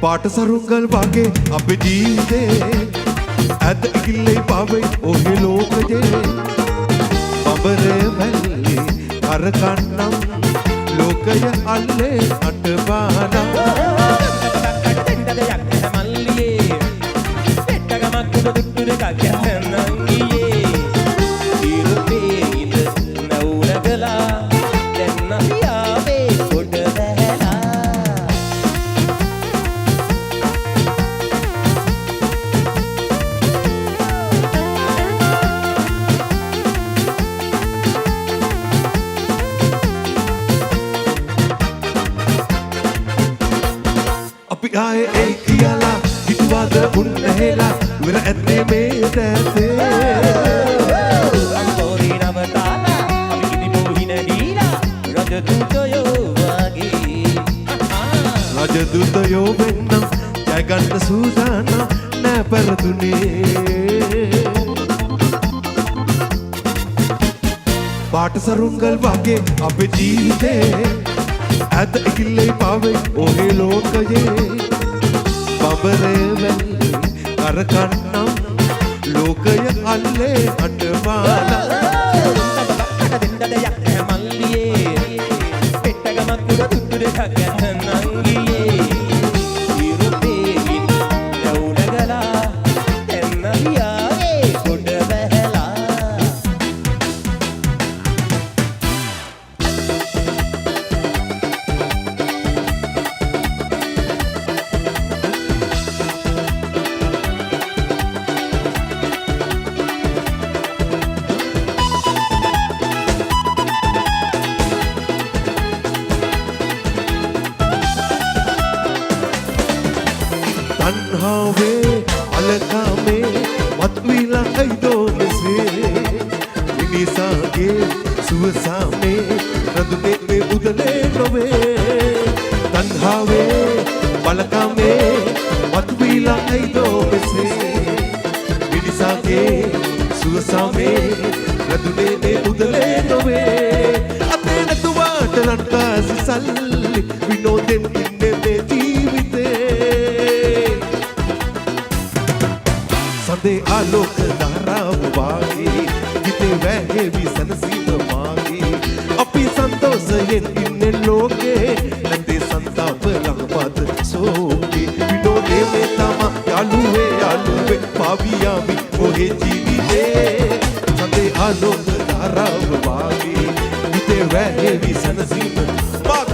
පාට සරුංගල් වගේ අපේ ජීවිතේ ඇද ඉගිල්ලේ පාවෙයි ඔහේ ලෝකයේ බඹරේ මැල්ලේ කරකන්නම් ලෝකය අල්ලේ අටපානම් මල්ලියේ පෙට්ටගමක් උඩ දුට්ටු දෙකක් යන්නන් ගියේ ඉරුපේ ඉඳ නවුනගලා දැන් අහියාවේ කොට බැහැලා ආයේ ඒ කියලා හිතුවද උන්නහෙලා විර ඇත්තේ මේ දැතේ අම්බෝරේ නවතාලා අපි කිදිමු හින දීලා රජදූතයෝ වගේ රජදූතයෝ වෙන්නම් ජය ගන්න සූදානම් නෑ පෙරදුනේ පාට සරුංගල් වගේ අපේ ජීවිතේ ඇද ඉගිල්ලේ පාවෙයි ඔහේ ලෝකයේ බඹරේ වැල්ලේ කරකන්නම් ලෝකය අල්ලේ අටපාලා දෙන්නදයක් මල්ලියේ පෙට්ටගමක් උඩ දුට්ටු දෙකක් යන්නන් ගියේ ඉරුපේ ඉඳ නවුනගලා දැන් අහියාවේ කොට බැහැලා තණ්හාවේ අලකාමේ මත්විලා ඇයිදෝ මෙසේ මිනිසාගේ සුවසාමේ රඳුනේ මේ උදලේ නොවේ තණ්හාවේ අලකාමේ මත්විලා ඇයිදෝ මෙසේ මිනිසාගේ සුවසාමේ රඳුනේ මේ උදලේ නොවේ අපේ නැතුවාට ලන්කාසි සල්ලි විනෝදෙන් ඉන්නේ මේ සඳේ ආලෝක ධාරාව වාගේ හිතේ වැහෙවි සනසීම මාගේ අපි සන්තෝෂයෙන් ඉන්නේ ලෝකේ නැතේ සන්තාප ළඟපත් සෝකේ විනෝදේ මේ තම යාළුවේ පාවියාමි ඔහේ ජීවිතේ සඳේ ආලෝක ධාරාව වාගේ හිතේ වැහෙවි සනසීම මාගේ